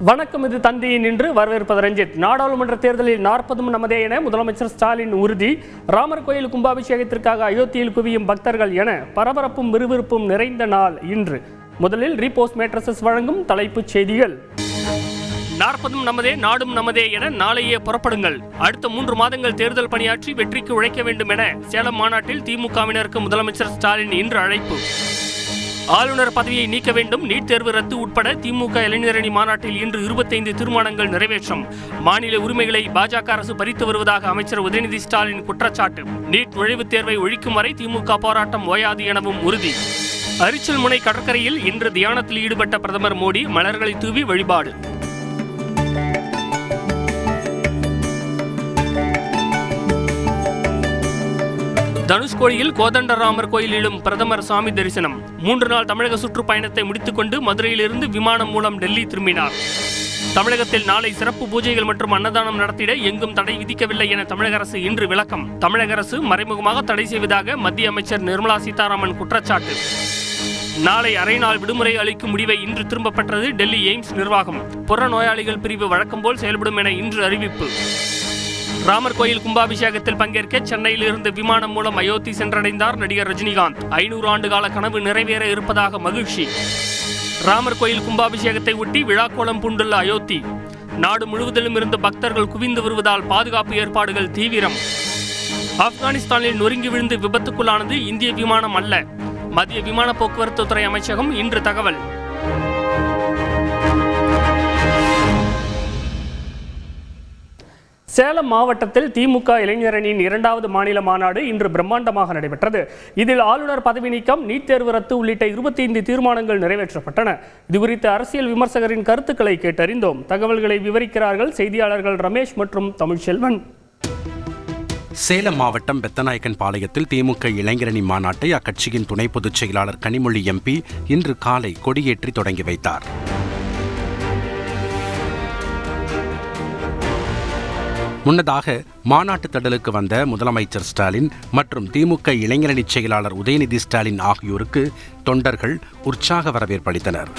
வணக்கம். இது தந்தையின் இன்று வரவேற்பது ரஞ்சித். நாடாளுமன்ற தேர்தலில் 40 நமதே என முதலமைச்சர் ஸ்டாலின் உறுதி. ராமர் கோயில் கும்பாபிஷேகத்திற்காக அயோத்தியில் குவியும் பக்தர்கள் என பரபரப்பும் விறுவிறுப்பும் நிறைந்த நாள் இன்று. முதலில் ரீபோஸ்ட் மேட்ரஸஸ் வழங்கும் தலைப்புச் செய்திகள். 40 நமதே நாடும் நமதே என நாளையே புறப்படுங்கள். அடுத்த 3 மாதங்கள் தேர்தல் பணியாற்றி வெற்றிக்கு உழைக்க வேண்டும் என சேலம் மாநாட்டில் திமுகவினருக்கு முதலமைச்சர் ஸ்டாலின் இன்று அழைப்பு. ஆளுநர் பதவியை நீக்க வேண்டும், நீட் தேர்வு ரத்து உட்பட திமுக இளைஞரணி மாநாட்டில் இன்று 25 தீர்மானங்கள் நிறைவேற்றம். மாநில உரிமைகளை பாஜக அரசு பறித்து வருவதாக அமைச்சர் உதயநிதி ஸ்டாலின் குற்றச்சாட்டு. நீட் நுழைவுத் தேர்வை ஒழிக்கும் வரை திமுக போராட்டம் ஓயாது எனவும் உறுதி. அரிச்சல்முனை கடற்கரையில் இன்று தியானத்தில் ஈடுபட்ட பிரதமர் மோடி மலர்களை தூவி வழிபாடு. தனுஷ்கோடியில் கோதண்டராமர் கோயிலிலும் பிரதமர் சாமி தரிசனம். 3 நாள் தமிழக சுற்றுப்பயணத்தை முடித்துக் கொண்டு மதுரையிலிருந்து விமானம் மூலம் டெல்லி திரும்பினார். தமிழகத்தில் நாளை சிறப்பு பூஜைகள் மற்றும் அன்னதானம் நடத்திட எங்கும் தடை விதிக்கவில்லை என தமிழக அரசு இன்று விளக்கம். தமிழக அரசு மறைமுகமாக தடை செய்வதாக மத்திய அமைச்சர் நிர்மலா சீதாராமன் குற்றச்சாட்டு. நாளை அரை நாள் விடுமுறை அளிக்கும் முடிவை இன்று திரும்பப் பெற்றது டெல்லி எய்ம்ஸ் நிர்வாகம். புற நோயாளிகள் பிரிவு வழக்கம்போல் செயல்படும் என இன்று அறிவிப்பு. ராமர் கோயில் கும்பாபிஷேகத்தில் பங்கேற்க சென்னையில் இருந்து விமானம் மூலம் அயோத்தி சென்றடைந்தார் நடிகர் ரஜினிகாந்த். 500 ஆண்டுகால கனவு நிறைவேற இருப்பதாக மகிழ்ச்சி. ராமர் கோயில் கும்பாபிஷேகத்தை ஒட்டி விழாக்கோலம் பூண்டுள்ள அயோத்தி. நாடு முழுவதிலும் இருந்து பக்தர்கள் குவிந்து வருவதால் பாதுகாப்பு ஏற்பாடுகள் தீவிரம். ஆப்கானிஸ்தானில் நொறுங்கி விழுந்து விபத்துக்குள்ளானது இந்திய விமானம் அல்ல. மத்திய விமான போக்குவரத்து துறை அமைச்சகம் இன்று தகவல். சேலம் மாவட்டத்தில் திமுக இளைஞரணியின் 2வது மாநில மாநாடு இன்று பிரம்மாண்டமாக நடைபெற்றது. இதில் ஆளுநர் பதவி நீக்கம், நீட் தேர்வு ரத்து உள்ளிட்ட 25 தீர்மானங்கள் நிறைவேற்றப்பட்டன. இதுகுறித்து அரசியல் விமர்சகரின் கருத்துக்களை கேட்டறிந்தோம். தகவல்களை விவரிக்கிறார்கள் செய்தியாளர்கள் ரமேஷ் மற்றும் தமிழ்ச்செல்வன். சேலம் மாவட்டம் பெத்தநாயக்கன் பாளையத்தில் திமுக இளைஞரணி மாநாட்டை அக்கட்சியின் துணை பொதுச் செயலாளர் கனிமொழி எம்பி இன்று காலை கொடியேற்றி தொடங்கி வைத்தார். முன்னதாக மாநாட்டு திடலுக்கு வந்த முதலமைச்சர் ஸ்டாலின் மற்றும் திமுக இளைஞரணி செயலாளர் உதயநிதி ஸ்டாலின் ஆகியோருக்கு தொண்டர்கள் உற்சாக வரவேற்பளித்தனர்.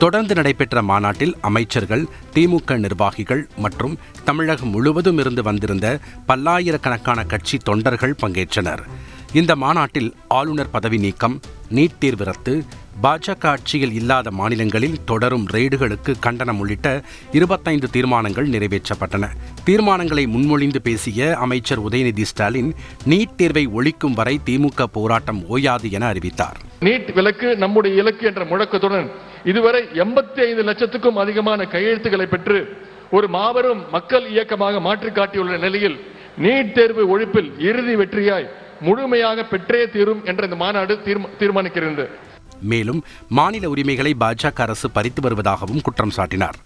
தொடர்ந்து நடைபெற்ற மாநாட்டில் அமைச்சர்கள், திமுக நிர்வாகிகள் மற்றும் தமிழகம் முழுவதும் இருந்து வந்திருந்த பல்லாயிரக்கணக்கான கட்சி தொண்டர்கள் பங்கேற்றனர். இந்த மாநாட்டில் ஆளுநர் பதவி நீக்கம், நீட் தேர்வு ரத்து, பாஜக ஆட்சியில் இல்லாத மாநிலங்களில் தொடரும் ரெய்டுகளுக்கு கண்டனம் உள்ளிட்ட 25 தீர்மானங்கள் நிறைவேற்றப்பட்டன. தீர்மானங்களை முன்மொழிந்து பேசிய அமைச்சர் உதயநிதி ஸ்டாலின், நீட் தேர்வை ஒழிக்கும் வரை திமுக போராட்டம் ஓயாது என அறிவித்தார். நீட் விலக்கு நம்முடைய இலக்கு என்ற முழக்கத்துடன் இதுவரை 85 லட்சத்துக்கும் அதிகமான கையெழுத்துக்களை பெற்று ஒரு மாபெரும் மக்கள் இயக்கமாக மாற்றி காட்டியுள்ள நிலையில் நீட் தேர்வு ஒழிப்பில் இறுதி வெற்றியாய் முழுமையாக பெற்றே தீரும் என்ற இந்த மாநாடு தீர்மானிக்கிறது. மேலும் மாநில உரிமைகளை பாஜக அரசு பறித்து வருவதாகவும் குற்றம் சாட்டினார்.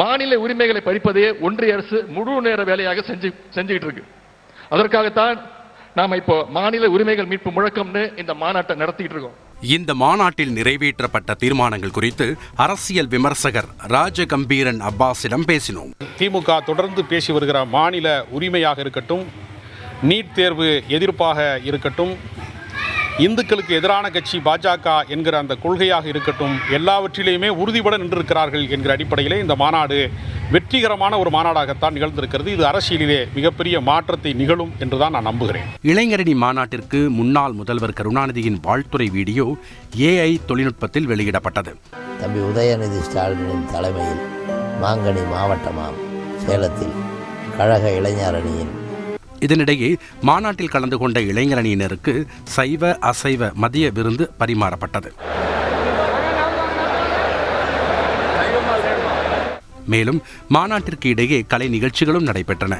மாநில உரிமைகளை பறிப்பதையே ஒன்றிய அரசு முழு நேர வேலையாக செஞ்சுக்கிட்டு இருக்கு. அதற்காகத்தான் நாம இப்போ மாநில உரிமைகள் மீட்பு முழக்கம்னு இந்த மாநாட்டை நடத்திட்டு இருக்கோம். இந்த மாநாட்டில் நிறைவேற்றப்பட்ட தீர்மானங்கள் குறித்து அரசியல் விமர்சகர் ராஜகம்பீரன் அப்பாஸிடம் பேசினோம். திமுக தொடர்ந்து பேசி வருகிற மாநில உரிமையாக இருக்கட்டும், நீட் தேர்வு எதிர்ப்பாக இருக்கட்டும், இந்துக்களுக்கு எதிரான கட்சி பாஜக என்கிற அந்த கொள்கையாக இருக்கட்டும், எல்லாவற்றிலேயுமே உறுதிபட நின்றிருக்கிறார்கள் என்கிற அடிப்படையிலே இந்த மாநாடு வெற்றிகரமான ஒரு மாநாடாகத்தான் நிகழ்ந்திருக்கிறது. இது அரசியலிலே மிகப்பெரிய மாற்றத்தை நிகழும் என்றுதான் நான் நம்புகிறேன். இளைஞரணி மாநாட்டிற்கு முன்னாள் முதல்வர் கருணாநிதியின் வாழ்த்துரை வீடியோ AI தொழில்நுட்பத்தில் வெளியிடப்பட்டது. தம்பி உதயநிதி ஸ்டாலினின் தலைமையில் மாங்கனி மாவட்டமாம் சேலத்தில் கழக இளைஞரணியின். இதனிடையே மாநாட்டில் கலந்து கொண்ட இளைஞரணியினருக்கு சைவ அசைவ மதிய விருந்து பரிமாறப்பட்டது. மேலும் மாநாட்டிற்கு இடையே கலை நிகழ்ச்சிகளும் நடைபெற்றன.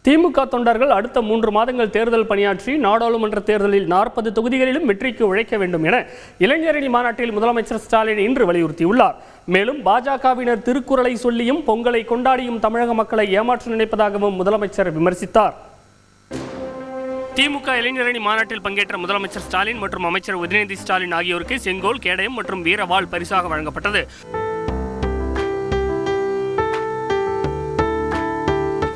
திமுக தொண்டர்கள் அடுத்த 3 மாதங்கள் தேர்தல் பணியாற்றி நாடாளுமன்ற தேர்தலில் 40 தொகுதிகளிலும் வெற்றிக்கு உழைக்க வேண்டும் என இளைஞரணி மாநாட்டில் முதலமைச்சர் ஸ்டாலின் இன்று வலியுறுத்தியுள்ளார். மேலும் பாஜகவினர் திருக்குறளை சொல்லியும் பொங்கலை கொண்டாடியும் தமிழக மக்களை ஏமாற்ற நினைப்பதாகவும் முதலமைச்சர் விமர்சித்தார். திமுக இளைஞரணி மாநாட்டில் பங்கேற்ற முதலமைச்சர் ஸ்டாலின் மற்றும் அமைச்சர் உதயநிதி ஸ்டாலின் ஆகியோருக்கு செங்கோல், கேடயம் மற்றும் வீரவாள் பரிசாக வழங்கப்பட்டது.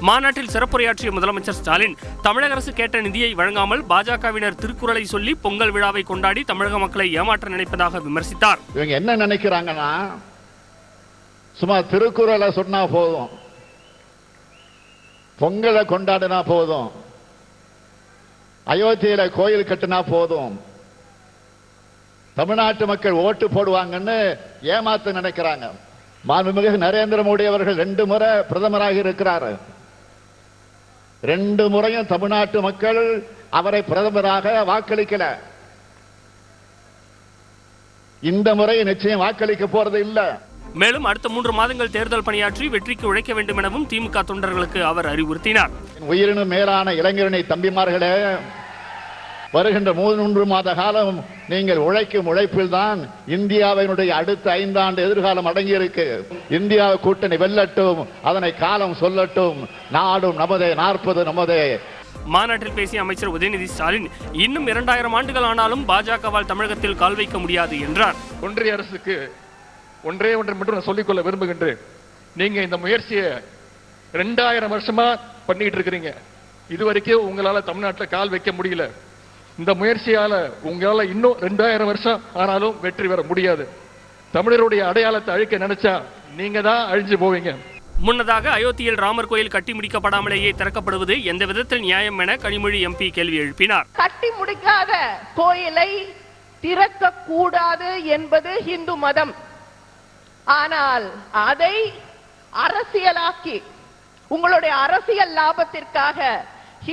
மாநாட்டில் சிறப்புரையாற்றிய முதலமைச்சர் ஸ்டாலின் தமிழக அரசு கேட்ட நிதியை வழங்காமல் பாஜகவினர் திருக்குறளை சொல்லி பொங்கல் விழாவை கொண்டாடி தமிழக மக்களை ஏமாற்ற நினைப்பதாக விமர்சித்தார். இவங்க என்ன நினைக்கிறாங்கன்னா, சும்மா திருக்குறளை சொன்னா போதும், பொங்கலை கொண்டாடினா போதும், அயோத்தியில கோயில் கட்டினா போதும், தமிழ்நாட்டு மக்கள் ஓட்டு போடுவாங்கன்னு ஏமாத்த நினைக்கிறாங்க. மாண்புமிகு நரேந்திர மோடி அவர்கள் 2 முறை பிரதமராக இருக்கிறார். 2 முறையும் தமிழ்நாட்டு மக்கள் அவரை பிரதமராக வாக்களிக்கல. இந்த முறை நிச்சயம் வாக்களிக்க போறது இல்ல. மேலும் அடுத்த 3 மாதங்கள் தேர்தல் பணியாற்றி வெற்றிக்கு உழைக்க வேண்டும் எனவும் திமுக தொண்டர்களுக்கு அவர் அறிவுறுத்தினார். உயிரினும் மேலான இளைஞரணி தம்பிமார்களே, வருகின்ற 3 மாத காலம் நீங்கள் உழைக்கும் உழைப்பில் தான் இந்தியாவினுடைய அடுத்த 5 ஆண்டு எதிர்காலம் அடங்கியிருக்கு. இந்தியா கூட்டணி வெல்லட்டும், அதனை காலம் சொல்லட்டும். நாடும் நமதே, 40 நமதே. மாநாட்டில் பேசிய அமைச்சர் உதயநிதி ஸ்டாலின் இன்னும் 2000 ஆண்டுகள் ஆனாலும் பாஜகவால் தமிழகத்தில் கால் வைக்க முடியாது என்றார். ஒன்றிய அரசுக்கு ஒன்றே மட்டும் நான் சொல்லிக்கொள்ள விரும்புகின்றேன். நீங்க இந்த முயற்சியை 2000 வருஷமா பண்ணிட்டு இருக்கிறீங்க. இதுவரைக்கும் உங்களால தமிழ்நாட்டில் கால் வைக்க முடியல. இந்த முயற்சியால உங்களால இன்னும் 2000 வருஷம் ஆனாலும் வெற்றி பெற முடியாது. தமிழருடைய அடையாளத்தை அழிக்க நினைச்சா நீங்க தான் அழிஞ்சு போவீங்க. முன்னதாக அயோத்தியில் ராமர் கோயில் கட்டி முடிக்கப்படாமலேயே திறக்கப்படுவது எந்த விதத்தில் நியாயம் என கனிமொழி எம்பி கேள்வி எழுப்பினார். கட்டி முடிக்காத கோயிலை திறக்க கூடாது என்பது இந்து மதம். ஆனால் அதை அரசியலாக்கி உங்களுடைய அரசியல் லாபத்திற்காக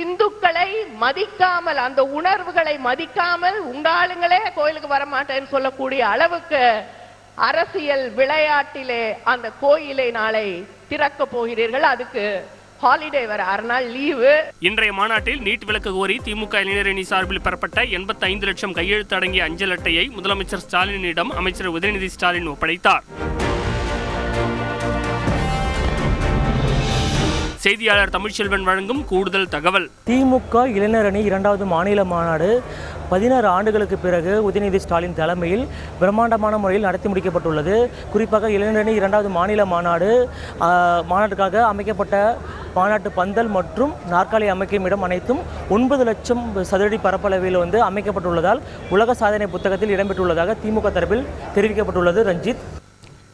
இந்துக்களை மதிக்காமல், அந்த உணர்வுகளை மதிக்காமல் உங்க ஆளுங்களே கோயிலுக்கு வரமாட்டேன்னு சொல்லக்கூடிய அளவுக்கு அரசியல் விளையாட்டிலே அந்த கோயிலை நாளை திறக்க போகிறீர்கள். அதுக்கு ஹாலிடே வர 6 நாள் லீவு. இன்றைய மாநாட்டில் நீட் விலக்கு கோரி திமுக இளைஞரணி சார்பில் பெறப்பட்ட 85 லட்சம் கையெழுத்து அடங்கிய அஞ்சல் அட்டையை முதலமைச்சர் ஸ்டாலினிடம் அமைச்சர் உதயநிதி ஸ்டாலின் ஒப்படைத்தார். செய்தியாளர் தமிழ்ச்செல்வன் வழங்கும் கூடுதல் தகவல். திமுக இளைஞரணி 2வது மாநில மாநாடு 16 ஆண்டுகளுக்கு பிறகு உதயநிதி ஸ்டாலின் தலைமையில் பிரம்மாண்டமான முறையில் நடத்தி முடிக்கப்பட்டுள்ளது. குறிப்பாக இளைஞரணி 2வது மாநில மாநாட்டுக்காக அமைக்கப்பட்ட மாநாட்டு பந்தல் மற்றும் நாற்காலி அமைக்கும் இடம் அனைத்தும் 9 லட்சம் சதுரடி பரப்பளவில் அமைக்கப்பட்டுள்ளதால் உலக சாதனை புத்தகத்தில் இடம்பெற்றுள்ளதாக திமுக தரப்பில் தெரிவிக்கப்பட்டுள்ளது. ரஞ்சித்.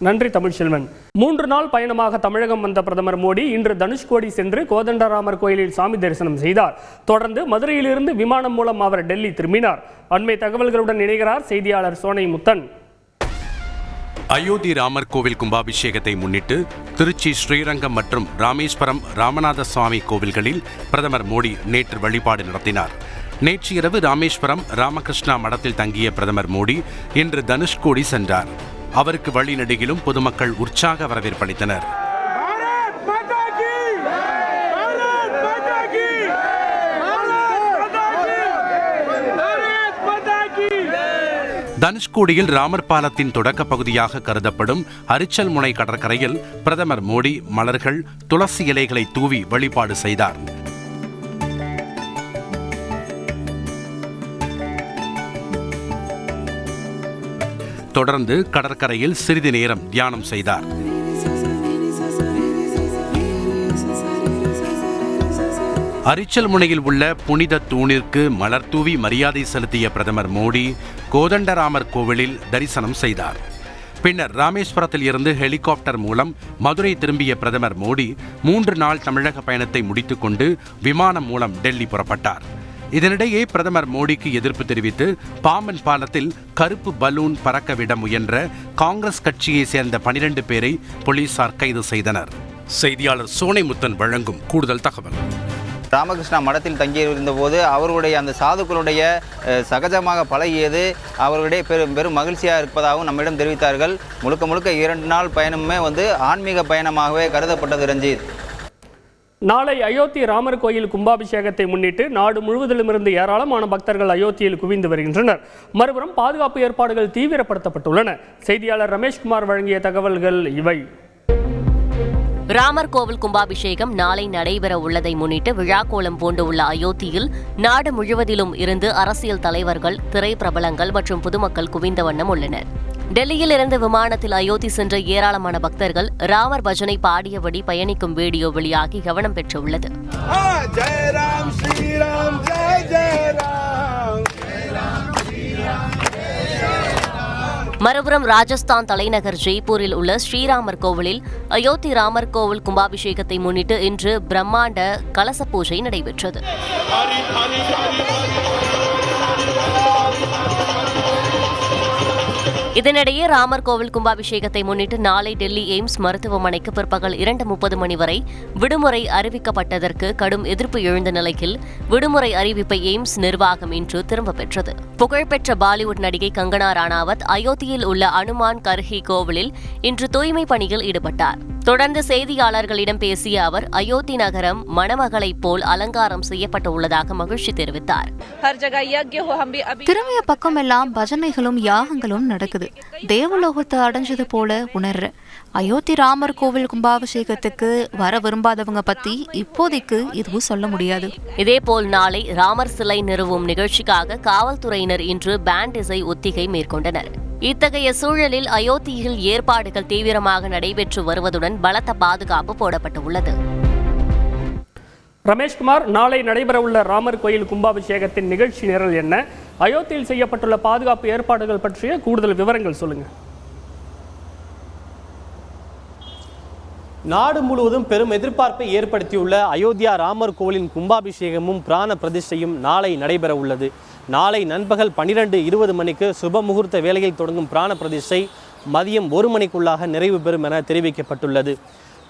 நன்றி தமிழ்ச்செல்வன். 3 நாள் பயணமாக தமிழகம் வந்த பிரதமர் மோடி இன்று தனுஷ்கோடி சென்று கோதண்டராமர் கோயிலில் சாமி தரிசனம் செய்தார். தொடர்ந்து மதுரையிலிருந்து விமானம் மூலம் அவர் டெல்லி திரும்பினார். அண்மை தகவல்களுடன் இணைகிறார் செய்தியாளர் சோனை முத்தன். அயோத்தி ராமர் கோவில் கும்பாபிஷேகத்தை முன்னிட்டு திருச்சி, ஸ்ரீரங்கம் மற்றும் ராமேஸ்வரம் ராமநாத சுவாமி கோவில்களில் பிரதமர் மோடி நேற்று வழிபாடு நடத்தினார். நேற்று இரவு ராமேஸ்வரம் ராமகிருஷ்ணா மடத்தில் தங்கிய பிரதமர் மோடி இன்று தனுஷ்கோடி சென்றார். அவருக்கு வழிநெடுகிலும் பொதுமக்கள் உற்சாக வரவேற்பளித்தனர். தனுஷ்கோடியில் ராமர் பாலத்தின் தொடக்க பகுதியாக கருதப்படும் அரிச்சல் முனை கடற்கரையில் பிரதமர் மோடி மலர்கள், துளசி இலைகளை தூவி வழிபாடு செய்தார். தொடர்ந்து கடற்கரையில் சிறிது நேரம் தியானம் செய்தார். அரிச்சல் முனையில் உள்ள புனித தூணிற்கு மலர் தூவி மரியாதை செலுத்திய பிரதமர் மோடி கோதண்டராமர் கோவிலில் தரிசனம் செய்தார். பின்னர் ராமேஸ்வரத்தில் இருந்து ஹெலிகாப்டர் மூலம் மதுரை திரும்பிய பிரதமர் மோடி 3 நாள் தமிழக பயணத்தை முடித்துக்கொண்டு விமானம் மூலம் டெல்லி புறப்பட்டார். இதனிடையே பிரதமர் மோடிக்கு எதிர்ப்பு தெரிவித்து பாம்பன் பாலத்தில் கருப்பு பலூன் பறக்க விட முயன்ற காங்கிரஸ் கட்சியை சேர்ந்த 12 பேரை போலீசார் கைது செய்தனர். செய்தியாளர் சோனை முத்தன் வழங்கும் கூடுதல் தகவல். ராமகிருஷ்ணா மடத்தில் தங்கியிருந்த போது அவர்களுடைய அந்த சாதுக்களுடைய சகஜமாக பழகியது அவர்களுடைய பெரும் மகிழ்ச்சியாக இருப்பதாகவும் நம்மிடம் தெரிவித்தார்கள். முழுக்க 2 நாள் பயணமே ஆன்மீக பயணமாகவே கருதப்பட்டது. ரஞ்சித். நாளை அயோத்தி ராமர் கோயில் கும்பாபிஷேகத்தை முன்னிட்டு நாடு முழுவதிலுமிருந்து ஏராளமான பக்தர்கள் அயோத்தியில் குவிந்து வருகின்றனர். மறுபுறம் பாதுகாப்பு ஏற்பாடுகள் தீவிரப்படுத்தப்பட்டுள்ளன. செய்தியாளர் ரமேஷ்குமார் வழங்கிய தகவல்கள் இவை. ராமர் கோவில் கும்பாபிஷேகம் நாளை நடைபெற உள்ளதை முன்னிட்டு விழாக்கோலம் பூண்டுள்ள அயோத்தியில் நாடு முழுவதிலும் இருந்து அரசியல் தலைவர்கள், திரைப்பிரபலங்கள் மற்றும் பொதுமக்கள் குவிந்த வண்ணம் உள்ளனர். டெல்லியில் இருந்து விமானத்தில் அயோத்தி சென்ற ஏராளமான பக்தர்கள் ராமர் பஜனை பாடியபடி பயணிக்கும் வீடியோ வெளியாகி கவனம் பெற்றுள்ளது. மறுபுறம் ராஜஸ்தான் தலைநகர் ஜெய்ப்பூரில் உள்ள ஸ்ரீராமர் கோவிலில் அயோத்தி ராமர் கோவில் கும்பாபிஷேகத்தை முன்னிட்டு இன்று பிரம்மாண்ட கலச பூஜை நடைபெற்றது. இதனிடையே ராமர் கோவில் கும்பாபிஷேகத்தை முன்னிட்டு நாளை டெல்லி எய்ம்ஸ் மருத்துவமனைக்கு பிற்பகல் 2:30 மணி வரை விடுமுறை அறிவிக்கப்பட்டதற்கு கடும் எதிர்ப்பு எழுந்த நிலையில் விடுமுறை அறிவிப்பை எய்ம்ஸ் நிர்வாகம் இன்று திரும்பப் பெற்றது. புகழ்பெற்ற பாலிவுட் நடிகை கங்கனா ரானாவத் அயோத்தியில் உள்ள அனுமான் கர்ஹி கோவிலில் இன்று தூய்மை பணியில் ஈடுபட்டார். தொடர்ந்து செய்தியாளர்களிடம் பேசிய அவர் அயோத்தி நகரம் மணமகளைப் போல் அலங்காரம் செய்யப்பட்டுள்ளதாக மகிழ்ச்சி தெரிவித்தார். திரும்பிய பக்கமெல்லாம் பஜனைகளும் யாகங்களும் நடக்குது. தேவலோகத்தை அடைஞ்சது போல உணர்ற. அயோத்தி ராமர் கோவில் கும்பாபிஷேகத்துக்கு வர விரும்பாதவங்க பத்தி இப்போதைக்கு எதுவும் சொல்ல முடியாது. இதேபோல் நாளை ராமர் சிலை நிறுவும் நிகழ்ச்சிக்காக காவல்துறையினர் இன்று பேண்ட் இசை ஒத்திகை மேற்கொண்டனர். இத்தகைய சூழலில் அயோத்தியில் ஏற்பாடுகள் தீவிரமாக நடைபெற்று வருவதுடன் பலத்த பாதுகாப்பு போடப்பட்டுள்ளது. ரமேஷ்குமார், நாளை நடைபெறவுள்ள ராமர் கோயில் கும்பாபிஷேகத்தின் நிகழ்ச்சி நிரல் என்ன? அயோத்தியில் செய்யப்பட்டுள்ள பாதுகாப்பு ஏற்பாடுகள் பற்றிய கூடுதல் விவரங்கள் சொல்லுங்க. நாடு முழுவதும் பெரும் எதிர்பார்ப்பை ஏற்படுத்தியுள்ள அயோத்தியா ராமர் கோவிலின் கும்பாபிஷேகமும் பிராண பிரதிஷ்டையும் நாளை நடைபெற உள்ளது. நாளை நண்பகல் 12:20 மணிக்கு சுப முகூர்த்த வேளையில் தொடங்கும் பிராண பிரதிஷ்டை மதியம் 1 மணிக்குள்ளாக நிறைவு பெறும் என தெரிவிக்கப்பட்டுள்ளது.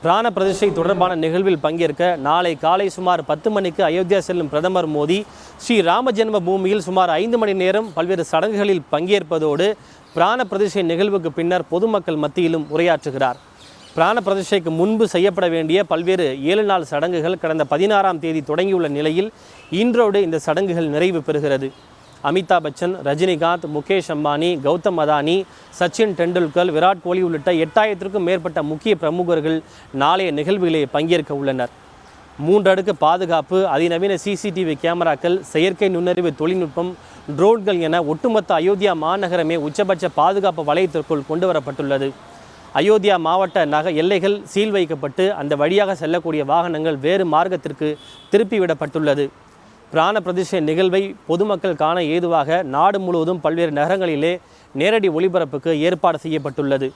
பிராண பிரதிஷ்டை தொடர்பான நிகழ்வில் பங்கேற்க நாளை காலை சுமார் 10 மணிக்கு அயோத்தியா செல்லும் பிரதமர் மோடி ஸ்ரீ ராம ஜென்ம பூமியில் சுமார் 5 மணி நேரம் பல்வேறு சடங்குகளில் பங்கேற்பதோடு பிராண பிரதிஷ்டை நிகழ்வுக்கு பின்னர் பொதுமக்கள் மத்தியிலும் உரையாற்றுகிறார். பிராண பிரதிஷ்டைக்கு முன்பு செய்யப்பட வேண்டிய பல்வேறு 7 நாள் சடங்குகள் கடந்த 16ஆம் தேதி தொடங்கியுள்ள நிலையில் இன்றோடு இந்த சடங்குகள் நிறைவு பெறுகிறது. அமிதாப் பச்சன், ரஜினிகாந்த், முகேஷ் அம்பானி, கௌதம் அதானி, சச்சின் டெண்டுல்கர், விராட் கோலி உள்ளிட்ட 8000க்கும் மேற்பட்ட முக்கிய பிரமுகர்கள் நாளைய நிகழ்வுகளை பங்கேற்க உள்ளனர். 3 அடுக்கு பாதுகாப்பு, அதிநவீன CCTV கேமராக்கள், செயற்கை நுண்ணறிவு தொழில்நுட்பம், ட்ரோன்கள் என ஒட்டுமொத்த அயோத்தியா மாநகரமே உச்சபட்ச பாதுகாப்பு வலயத்திற்குள் கொண்டு வரப்பட்டுள்ளது. அயோத்தியா மாவட்ட எல்லைகள் சீல் வைக்கப்பட்டு அந்த வழியாக செல்லக்கூடிய வாகனங்கள் வேறு மார்க்கத்திற்கு திருப்பிவிடப்பட்டுள்ளது. பிராண பிரதிஷ்டை நிகழ்வை பொதுமக்கள் காண ஏதுவாக நாடு முழுவதும் பல்வேறு நகரங்களிலே நேரடி ஒளிபரப்புக்கு ஏற்பாடு செய்யப்பட்டுள்ளது.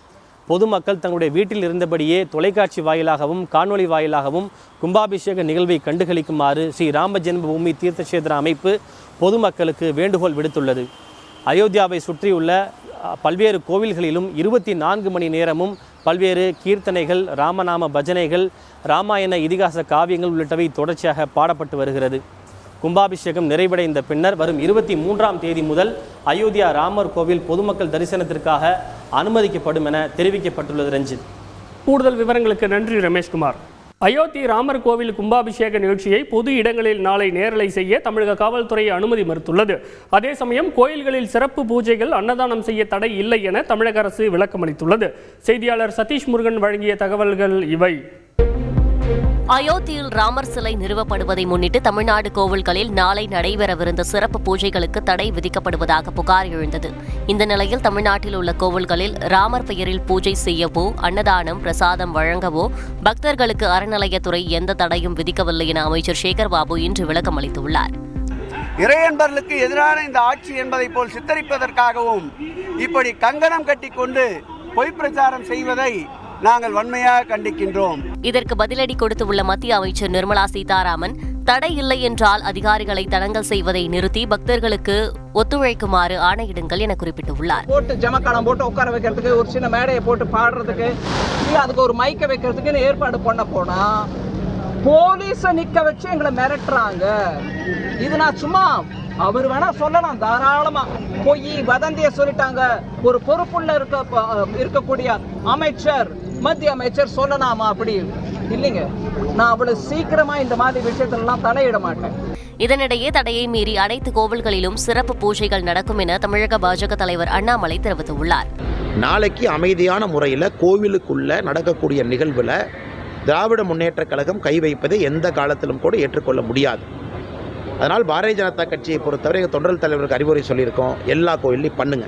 பொதுமக்கள் தங்களுடைய வீட்டில் இருந்தபடியே தொலைக்காட்சி வாயிலாகவும் காணொலி வாயிலாகவும் கும்பாபிஷேக நிகழ்வை கண்டுகளிக்குமாறு ஸ்ரீ ராம ஜென்மபூமி தீர்த்தக்ஷேத்திர அமைப்பு பொதுமக்களுக்கு வேண்டுகோள் விடுத்துள்ளது. அயோத்தியாவை சுற்றியுள்ள பல்வேறு கோவில்களிலும் 24 மணி நேரமும் பல்வேறு கீர்த்தனைகள், ராமநாம பஜனைகள், ராமாயண இதிகாச காவியங்கள் உள்ளிட்டவை தொடர்ச்சியாக பாடப்பட்டு வருகிறது. கும்பாபிஷேகம் நிறைவடைந்த பின்னர் வரும் 23ஆம் தேதி முதல் அயோத்தியா ராமர் கோவில் பொதுமக்கள் தரிசனத்திற்காக அனுமதிக்கப்படும் என தெரிவிக்கப்பட்டுள்ளது. ரஞ்சித், கூடுதல் விவரங்களுக்கு நன்றி ரமேஷ்குமார். அயோத்தி ராமர் கோவில் கும்பாபிஷேக நிகழ்ச்சியை பொது இடங்களில் நாளை நேரலை செய்ய தமிழக காவல்துறை அனுமதி மறுத்துள்ளது. அதே சமயம் கோயில்களில் சிறப்பு பூஜைகள், அன்னதானம் செய்ய தடை இல்லை என தமிழக அரசு விளக்கமளித்துள்ளது. செய்தியாளர் சதீஷ் முருகன் வழங்கிய தகவல்கள் இவை. அயோத்தியில் ராமர் சிலை நிறுவப்படுவதை முன்னிட்டு தமிழ்நாடு கோவில்களில் நாளை நடைபெறவிருந்த சிறப்பு பூஜைகளுக்கு தடை விதிக்கப்படுவதாக புகார் எழுந்தது. இந்த நிலையில் தமிழ்நாட்டில் உள்ள கோவில்களில் ராமர் பெயரில் பூஜை செய்யவோ, அன்னதானம், பிரசாதம் வழங்கவோ பக்தர்களுக்கு அறநிலையத்துறை எந்த தடையும் விதிக்கவில்லை என அமைச்சர் சேகர்பாபு இன்று விளக்கம் அளித்துள்ளார். இறையன்பர்களுக்கு எதிரான இந்த ஆட்சி என்பதை போல் சித்தரிப்பதற்காகவும் இப்படி கங்கணம் கட்டிக்கொண்டு பொய் பிரச்சாரம் செய்வதை நாங்கள் வன்மையாக கண்டிக்கின்றோம். இதற்கு பதிலடி கொடுத்துள்ள மத்திய அமைச்சர் நிர்மலா சீதாராமன், தடை இல்லை என்றால் அதிகாரிகளை தடங்கல் செய்வதை நிறுத்தி பக்தர்களுக்கு ஒத்துழைக்குமாறு ஆணையிடுங்கள் என குறிப்பிட்டுள்ளார். போட்டு ஜமக்காலம் போட்டு உட்கார வைக்கிறதுக்கு, ஒரு சின்ன மேடையை போட்டு பாடுறதுக்கு, இல்ல அதுக்கு ஒரு மைக்க வைக்கிறதுக்கு ஏற்பாடு பண்ண போனா போலீஸை நிக்க வச்சு எங்களை மிரட்டுறாங்க. இது நான் சும்மா அவர் வேணா சொல்லலாம், தாராளமா போய் வதந்திய சொல்லிட்டாங்க. ஒரு பொறுப்புள்ள இருக்கக்கூடிய அமைச்சர், மத்திய அமைச்சர் சொல்லலாமா? அப்படி இல்லைங்க. நான் அவ்வளவு சீக்கிரமா இந்த மாதிரி விஷயத்திலலாம் தலையிட மாட்டேன். இதனிடையே தடையை மீறி அனைத்து கோவில்களிலும் சிறப்பு பூஜைகள் நடக்கும் என தமிழக பாஜக தலைவர் அண்ணாமலை தெரிவித்துள்ளார். நாளைக்கு அமைதியான முறையில் கோவிலுக்குள்ள நடக்கக்கூடிய நிகழ்வுல திராவிட முன்னேற்ற கழகம் கை வைப்பதை எந்த காலத்திலும் கூட ஏற்றுக்கொள்ள முடியாது. அதனால் பாரதிய ஜனதா கட்சியை பொறுத்தவரை தொண்டர் தலைவருக்கு அறிவுரை சொல்லியிருக்கோம், எல்லா கோயிலையும் பண்ணுங்க.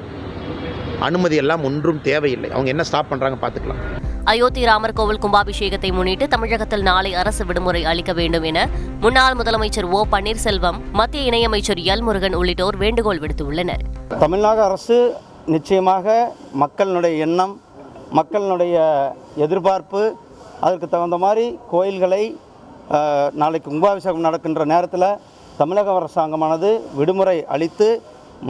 அனுமதி எல்லாம் ஒன்றும் தேவையில்லை. அவங்க என்ன ஸ்டாப் பண்ணுறாங்க பார்த்துக்கலாம். அயோத்தி ராமர் கோவில் கும்பாபிஷேகத்தை முன்னிட்டு தமிழகத்தில் நாளை அரசு விடுமுறை அளிக்க வேண்டும் என முன்னாள் முதலமைச்சர் ஓ பன்னீர்செல்வம், மத்திய இணையமைச்சர் எல் முருகன் உள்ளிட்டோர் வேண்டுகோள் விடுத்துள்ளனர். தமிழ்நாடு அரசு நிச்சயமாக மக்களினுடைய எண்ணம், மக்களினுடைய எதிர்பார்ப்பு, அதற்கு தகுந்த மாதிரி கோயில்களை நாளைக்கு கும்பாபிஷேகம் நடக்கின்ற நேரத்தில் தமிழக அரசாங்கமானது விடுமுறை அளித்து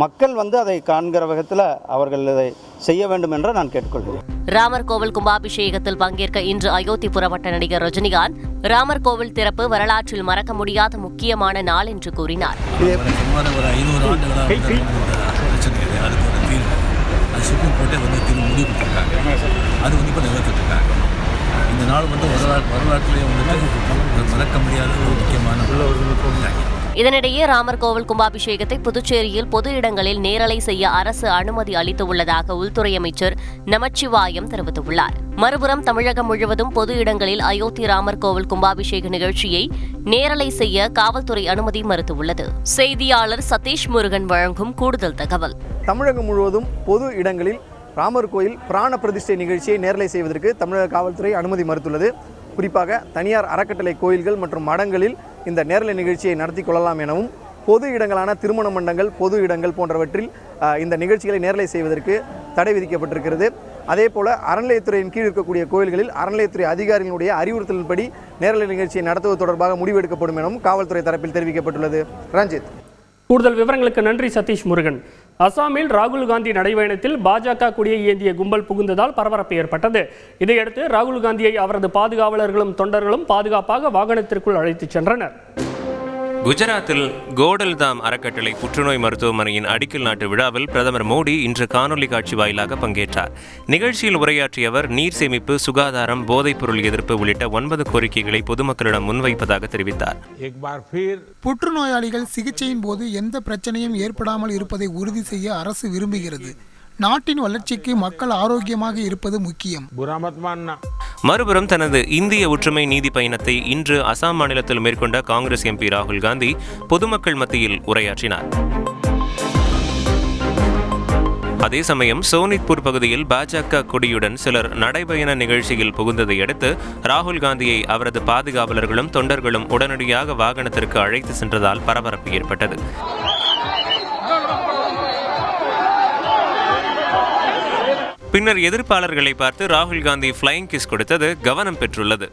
மக்கள் அதை காண்கிற விதத்தில் அவர்கள் இதை செய்ய வேண்டும் என்று நான் கேட்டுக்கொள்கிறேன். ராமர் கோவில் கும்பாபிஷேகத்தில் பங்கேற்க இன்று அயோத்தி புறப்பட்ட நடிகர் ரஜினிகாந்த் ராமர் கோவில் திறப்பு வரலாற்றில் மறக்க முடியாத முக்கியமான நாள் என்று கூறினார். இந்த நாள் வரலாற்றிலே மறக்க முடியாத ஒரு முக்கியமான. இதனிடையே ராமர் கோவில் கும்பாபிஷேகத்தை புதுச்சேரியில் பொது இடங்களில் நேரலை செய்ய அரசு அனுமதி அளித்துள்ளதாக உள்துறை அமைச்சர் நமச்சிவாயம் தெரிவித்துள்ளார். மறுபுறம் தமிழகம் முழுவதும் பொது இடங்களில் அயோத்தி ராமர் கோவில் கும்பாபிஷேக நிகழ்ச்சியை நேரலை செய்ய காவல்துறை அனுமதி மறுத்துள்ளது. செய்தியாளர் சதீஷ் முருகன் வழங்கும் கூடுதல் தகவல். தமிழகம் முழுவதும் பொது இடங்களில் ராமர் கோயில் பிராண பிரதிஷ்டை நிகழ்ச்சியை நேரலை செய்வதற்கு தமிழக காவல்துறை அனுமதி மறுத்துள்ளது. குறிப்பாக தனியார் அறக்கட்டளை கோயில்கள் மற்றும் மடங்களில் இந்த நேரலை நிகழ்ச்சியை நடத்தி கொள்ளலாம் எனவும், பொது இடங்களான திருமண மண்டங்கள், பொது இடங்கள் போன்றவற்றில் இந்த நிகழ்ச்சிகளை நேரலை செய்வதற்கு தடை விதிக்கப்பட்டிருக்கிறது. அதேபோல அறநிலையத்துறையின் கீழ் இருக்கக்கூடிய கோயில்களில் அறநிலையத்துறை அதிகாரிகளுடைய அறிவுறுத்தலின்படி நேரலை நிகழ்ச்சியை நடத்துவது தொடர்பாக முடிவெடுக்கப்படும் எனவும் காவல்துறை தரப்பில் தெரிவிக்கப்பட்டுள்ளது. ரஞ்சித். கூடுதல் விவரங்களுக்கு நன்றி சதீஷ் முருகன். அசாமில் ராகுல் காந்தி நடைபயணத்தில் பாஜக கொடியை ஏந்திய கும்பல் புகுந்ததால் பரபரப்பு ஏற்பட்டது. இதையடுத்து ராகுல் காந்தியை அவரது பாதுகாவலர்களும் தொண்டர்களும் பாதுகாப்பாக வாகனத்திற்குள் அழைத்துச் சென்றனர். குஜராத்தில் கோடல்தாம் அறக்கட்டளை புற்றுநோய் மருத்துவமனையின் அடிக்கல் நாட்டு விழாவில் பிரதமர் மோடி இன்று காணொலி காட்சி வாயிலாக பங்கேற்றார். நிகழ்ச்சியில் உரையாற்றிய அவர் நீர் சேமிப்பு, சுகாதாரம், போதைப்பொருள் எதிர்ப்பு உள்ளிட்ட 9 கோரிக்கைகளை பொதுமக்களிடம் முன்வைப்பதாக தெரிவித்தார். புற்றுநோயாளிகள் சிகிச்சையின் போது எந்த பிரச்சனையும் ஏற்படாமல் இருப்பதை உறுதி செய்ய அரசு விரும்புகிறது. நாட்டின் வளர்ச்சிக்கு மக்கள் ஆரோக்கியமாக இருப்பது முக்கியம். மறுபுறம் தனது இந்திய ஒற்றுமை நீதி பயணத்தை இன்று அசாம் மாநிலத்தில் மேற்கொண்ட காங்கிரஸ் எம்பி ராகுல் காந்தி பொதுமக்கள் மத்தியில் உரையாற்றினார். அதே சமயம் சோனித்பூர் பகுதியில் பாஜக கொடியுடன் சிலர் நடைபயண நிகழ்ச்சியில் புகுந்ததை அடுத்து ராகுல் காந்தியை அவரது பாதுகாவலர்களும் தொண்டர்களும் உடனடியாக வாகனத்திற்கு அழைத்து சென்றதால் பரபரப்பு ஏற்பட்டது. பின்னர் எதிர்ப்பாளர்களை பார்த்து ராகுல் காந்தி ஃப்ளையிங் கிஸ் கொடுத்தது கவனம் பெற்றுள்ளது.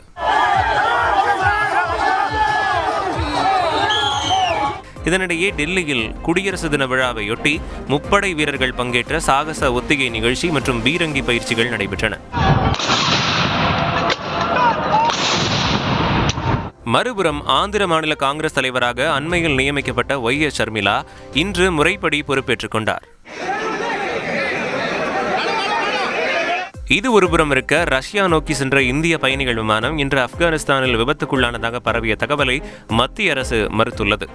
இதனிடையே டெல்லியில் குடியரசு தின விழாவையொட்டி முப்படை வீரர்கள் பங்கேற்ற சாகச ஒத்திகை நிகழ்ச்சி மற்றும் பீரங்கி பயிற்சிகள் நடைபெற்றன. மறுபுறம் ஆந்திர மாநில காங்கிரஸ் தலைவராக அண்மையில் நியமிக்கப்பட்ட ஒய்.எஸ். ஷர்மிளா இன்று முறைப்படி பொறுப்பேற்றுக் கொண்டார். இது ஒருபுறம் இருக்க, ரஷ்யா நோக்கி சென்ற இந்திய பயணிகள் விமானம் இன்று ஆப்கானிஸ்தானில் விபத்துக்குள்ளானதாக பரவிய தகவலை மத்திய அரசு மறுத்துள்ளது.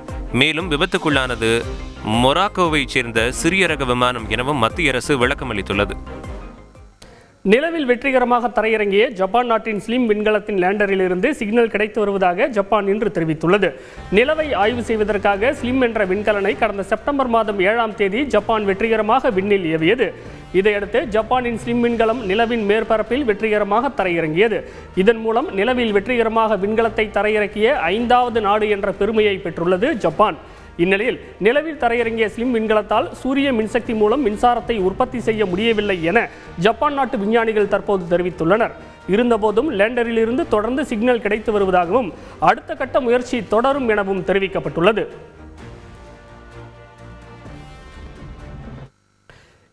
மேலும் விபத்துக்குள்ளானது மொராக்கோவைச் சேர்ந்த சிறிய ரக விமானம் எனவும் மத்திய அரசு விளக்கமளித்துள்ளது. நிலவில் வெற்றிகரமாக தரையிறங்கிய ஜப்பான் நாட்டின் ஸ்லிம் விண்கலத்தின் லேண்டரிலிருந்து சிக்னல் கிடைத்து வருவதாக ஜப்பான் இன்று தெரிவித்துள்ளது. நிலவை ஆய்வு செய்வதற்காக ஸ்லிம் என்ற விண்கலனை கடந்த செப்டம்பர் மாதம் 7ஆம் தேதி ஜப்பான் வெற்றிகரமாக விண்ணில் ஏவியது. இதையடுத்து ஜப்பானின் ஸ்லிம் விண்கலம் நிலவின் மேற்பரப்பில் வெற்றிகரமாக தரையிறங்கியது. இதன் மூலம் நிலவில் வெற்றிகரமாக விண்கலத்தை தரையிறக்கிய 5வது நாடு என்ற பெருமையை பெற்றுள்ளது ஜப்பான். இந்நிலையில் நிலவில் தரையிறங்கிய ஸ்லிம் விண்கலத்தால் சூரிய மின்சக்தி மூலம் மின்சாரத்தை உற்பத்தி செய்ய முடியவில்லை என ஜப்பான் நாட்டு விஞ்ஞானிகள் தற்போது தெரிவித்துள்ளனர். இருந்தபோதும் லேண்டரிலிருந்து தொடர்ந்து சிக்னல் கிடைத்து வருவதாகவும் அடுத்த கட்ட முயற்சி தொடரும் எனவும் தெரிவிக்கப்பட்டுள்ளது.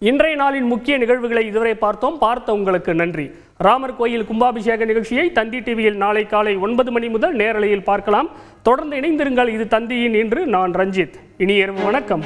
இன்றைய நாளின் முக்கிய நிகழ்வுகளை இதுவரை பார்த்த உங்களுக்கு நன்றி. ராமர் கோயில் கும்பாபிஷேக நிகழ்ச்சியை தந்தி டிவியில் நாளை காலை 9 மணி முதல் நேரலையில் பார்க்கலாம். தொடர்ந்து இணைந்திருங்கள். இது தந்தியின் இன்று. நான் ரஞ்சித். இனிய இரவு வணக்கம்.